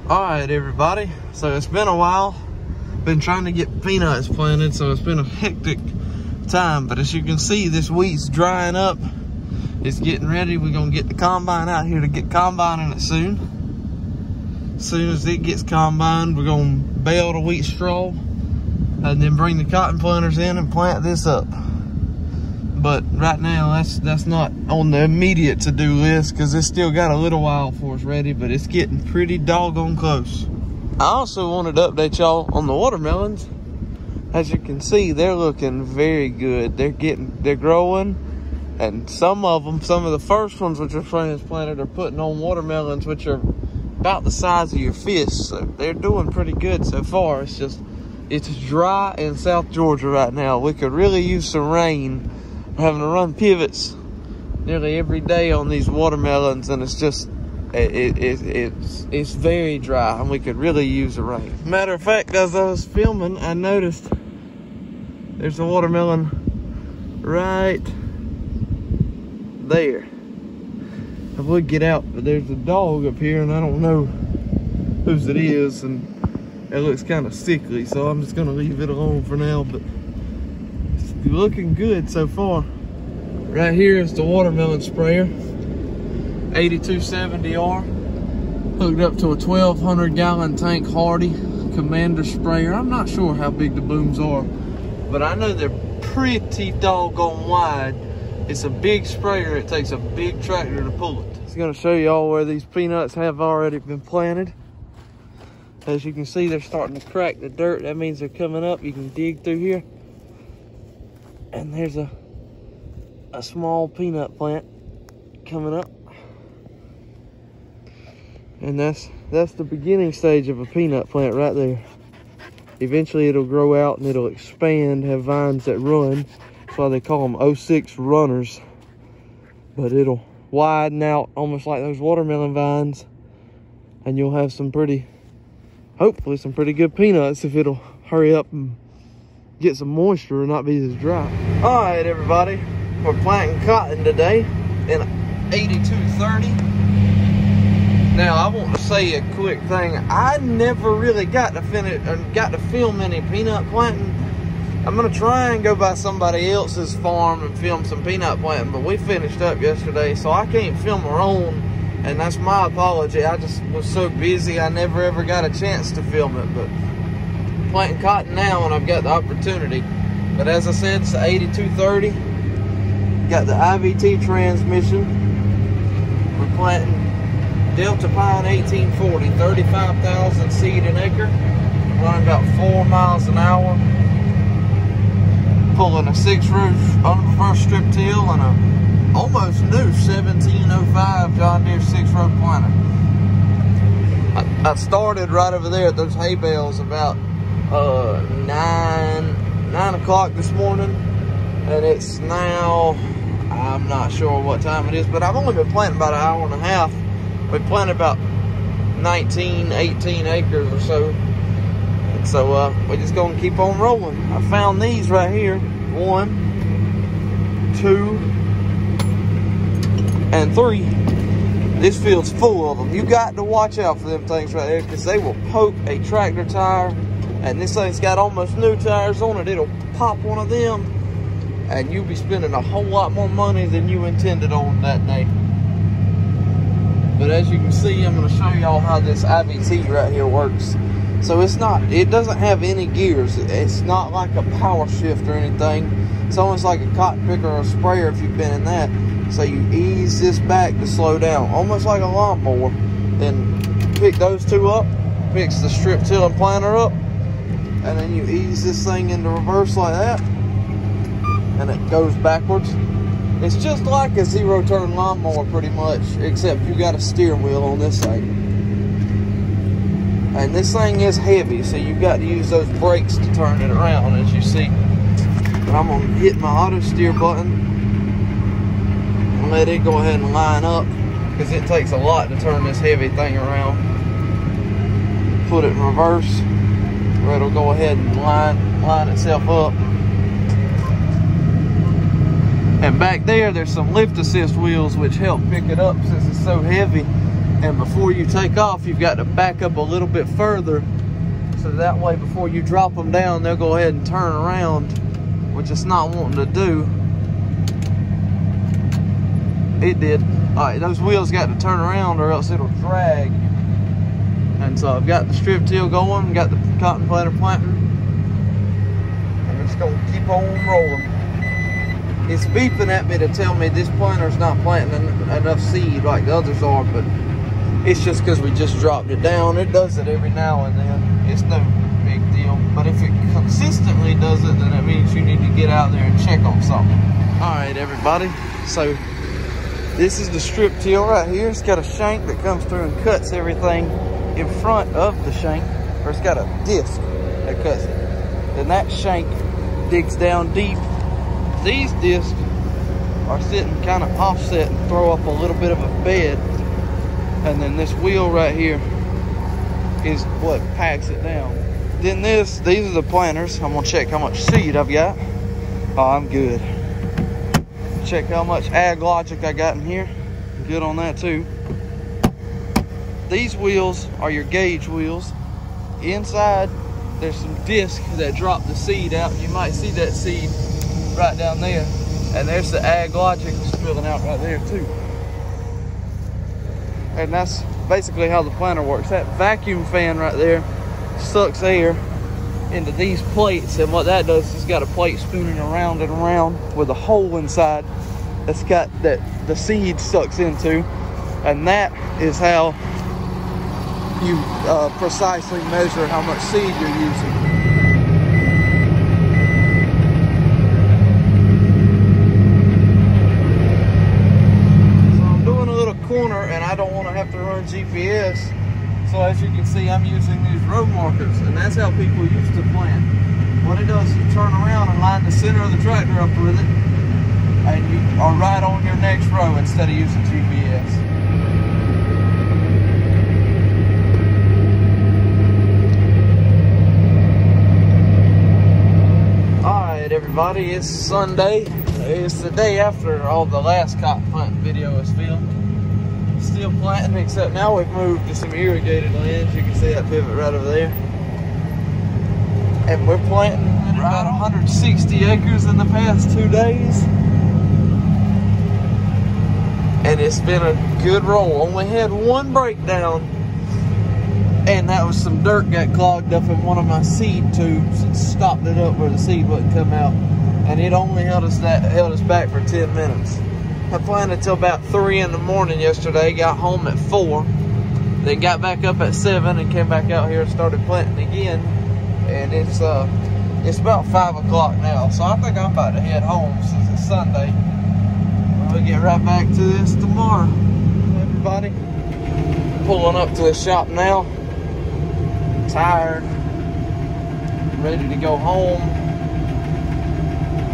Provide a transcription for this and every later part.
All right, everybody. So it's been a while. Been trying to get peanuts planted, so it's been a hectic time. But as you can see, this wheat's drying up. It's getting ready. We're gonna get the combine out here to get combining it soon. As soon as it gets combined, we're gonna bale the wheat straw and then bring the cotton planters in and plant this up. But right now, that's not on the immediate to-do list because it's still got a little while before it's ready, but it's getting pretty doggone close. I also wanted to update y'all on the watermelons. As you can see, they're looking very good. They're growing, and some of the first ones which are transplanted are putting on watermelons which are about the size of your fist. So they're doing pretty good so far. It's dry in South Georgia right now. We could really use some rain. We're having to run pivots nearly every day on these watermelons, and it's just it's very dry, and we could really use the rain. Matter of fact, as I was filming, I noticed there's a watermelon right there. I would get out, but there's a dog up here, and I don't know whose it is, and it looks kind of sickly, so I'm just gonna leave it alone for now. But it's looking good so far. Right here is the watermelon sprayer, 8270R, hooked up to a 1200 gallon tank Hardy Commander sprayer. I'm not sure how big the booms are, but I know they're pretty doggone wide. It's a big sprayer. It takes a big tractor to pull it. It's gonna show y'all where these peanuts have already been planted. As you can see, they're starting to crack the dirt. That means they're coming up. You can dig through here. And there's a small peanut plant coming up. And that's the beginning stage of a peanut plant right there. Eventually it'll grow out and it'll expand, have vines that run. That's why they call them 06 runners. But it'll widen out almost like those watermelon vines. And you'll have hopefully some pretty good peanuts if it'll hurry up and get some moisture and not be as dry. All right, everybody, we're planting cotton today in 8230. Now, I want to say a quick thing. I never really got to film any peanut planting. I'm gonna try and go by somebody else's farm and film some peanut planting, but we finished up yesterday, so I can't film our own. And that's my apology. I just was so busy, I never ever got a chance to film it. But planting cotton now when I've got the opportunity. But as I said, it's the 8230. Got the IVT transmission. We're planting Delta Pine 1840, 35,000 seed an acre. Running about 4 miles an hour. Pulling a 6-row unreversed strip till and a almost new 1705 John Deere 6-row planter. I started right over there at those hay bales about 9 o'clock this morning, and it's now, I'm not sure what time it is, but I've only been planting about an hour and a half. We planted about 18 acres or so, and so we're just gonna keep on rolling. I found these right here, 1, 2, and 3. This field's full of them. You got to watch out for them things right there because they will poke a tractor tire, and this thing's got almost new tires on it. It'll pop one of them and you'll be spending a whole lot more money than you intended on that day. But as you can see, I'm going to show y'all how this IVT right here works. So it doesn't have any gears. It's not like a power shift or anything. It's almost like a cotton picker or a sprayer if you've been in that. So you ease this back to slow down, almost like a lawnmower. Then pick those two up, picks the strip till and planter up, and then you ease this thing into reverse like that, and it goes backwards. It's just like a zero-turn lawnmower pretty much, except you got a steering wheel on this thing. And this thing is heavy, so you've got to use those brakes to turn it around, as you see. But I'm going to hit my auto steer button and let it go ahead and line up, because it takes a lot to turn this heavy thing around. Put it in reverse, where it'll go ahead and line itself up. And back there's some lift assist wheels which help pick it up since it's so heavy. And before you take off, you've got to back up a little bit further, so that way before you drop them down, they'll go ahead and turn around, which it's not wanting to do. It did. All right, those wheels got to turn around or else it'll drag. And so I've got the strip till going, got the cotton planter planting. I'm just gonna keep on rolling. It's beeping at me to tell me this planter's not planting enough seed like the others are, but it's just because we just dropped it down. It does it every now and then. It's no big deal. But if it consistently does it, then it means you need to get out there and check on something. All right, everybody. So this is the strip till right here. It's got a shank that comes through and cuts everything in front of the shank, or it's got a disc that cuts it. Then that shank digs down deep. These discs are sitting kind of offset and throw up a little bit of a bed. And then this wheel right here is what packs it down. Then these are the planters. I'm gonna check how much seed I've got. Oh, I'm good. Check how much Ag Logic I got in here. Good on that too. These wheels are your gauge wheels. Inside, there's some discs that drop the seed out. You might see that seed right down there. And there's the Ag Logic spilling out right there too. And that's basically how the planter works. That vacuum fan right there sucks air into these plates, and what that does is got a plate spinning around and around with a hole inside that's got that the seed sucks into, and that is how you precisely measure how much seed you're using. Corner, and I don't want to have to run GPS, so as you can see, I'm using these row markers, and that's how people used to plant. What it does is you turn around and line the center of the tractor up with it, and you are right on your next row instead of using GPS. Alright everybody, it's Sunday. It's the day after all the last cotton planting video was filmed. Still planting, except now we've moved to some irrigated lands. You can see that pivot right over there. And we're planting about 160 acres in the past 2 days. And it's been a good roll. Only had one breakdown, and that was some dirt got clogged up in one of my seed tubes and stopped it up where the seed wouldn't come out. And it only held us back for 10 minutes. I planted till about 3 in the morning yesterday, got home at 4, then got back up at 7 and came back out here and started planting again. And it's about 5 o'clock now, so I think I'm about to head home since it's Sunday. We'll get right back to this tomorrow. Everybody, pulling up to the shop now, tired, ready to go home.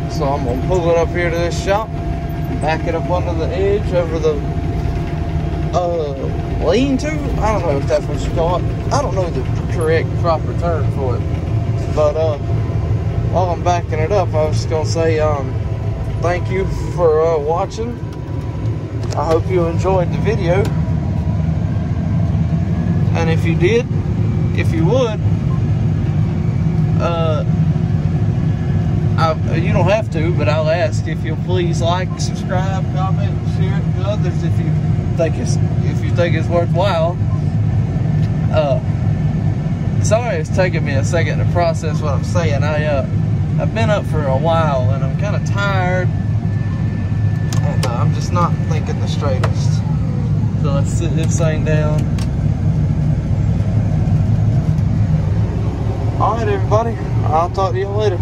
So I'm gonna pull it up here to this shop, back it up under the edge over the lean-to. I don't know if that's what you call it. I don't know the correct proper term for it. But while I'm backing it up, I was just gonna say thank you for watching. I hope you enjoyed the video. And if you did, if you would, you don't have to, but I'll ask if you'll please like, subscribe, comment, share it to others if you think it's worthwhile. Sorry it's taking me a second to process what I'm saying. I've been up for a while and I'm kind of tired, and I'm just not thinking the straightest. So let's sit this thing down. All right, everybody. I'll talk to you later.